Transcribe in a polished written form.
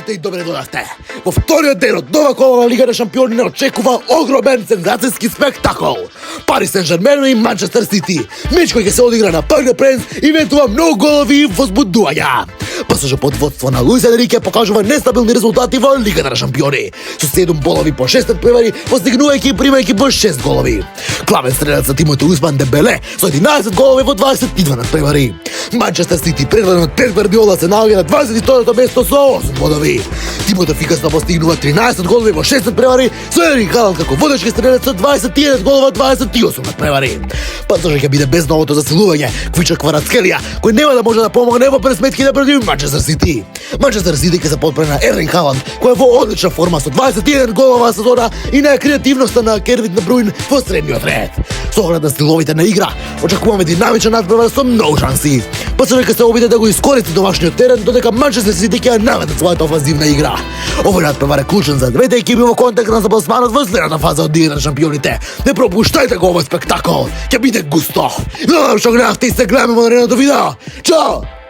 Здравейте и добре додахте! Во вториот ден од нова кола на Лига на шампиони не очекува огромен сензацијски спектакл. Пари Сен-Жермен и Манчестер Сити. Меч кој ќе се одигра на Парк де Пренс и ветува многу голови и возбудувања. ПСЖ под водство на Луис Енрике покажува нестабилни резултати во Лигата на шампиони. Со 7 голови по 6 надпревари, постигнувајќи и примајќи по 6 голови. Главен стрелец за тимот Усман Дембеле со 11 голови во 22 надпревари. Манчестер Сити, предводен од Пеп Гвардиола, се наоѓа на 22-то место со 8 бодови. Тимот ефикасно постигнува 13 голови во 6 надпревари, со Ерик Халанд како водечки стрелец со 21 голова во 28 надпревари. ПСЖ ќе биде без новото засилување Квича Кварацкелија, кој нема да може да помогне во пресметки да против Манчестер Сити. Манчестер Сити ќе се подпре на Ерик Халанд, кој е во одлична форма со 21 голова сезона и на креативноста на Кервин Де Бруин во средниот ред. Со оглед на стиловите на игра, очекуваме динамичен надпревар со многу шанси. ПСЖ ќе се обиде да го искористи домашниот терен, додека Манчестер Сити ќе наведе својата офанзивна игра. Овој надпревар е клучен за двете екипи во контекст на запласманот во следната фаза од Лига на шампионите. Не пропуштајте го овој спектакл, ќе биде густо. Знам што гледавте и се гледаме во наредното видео. Чао!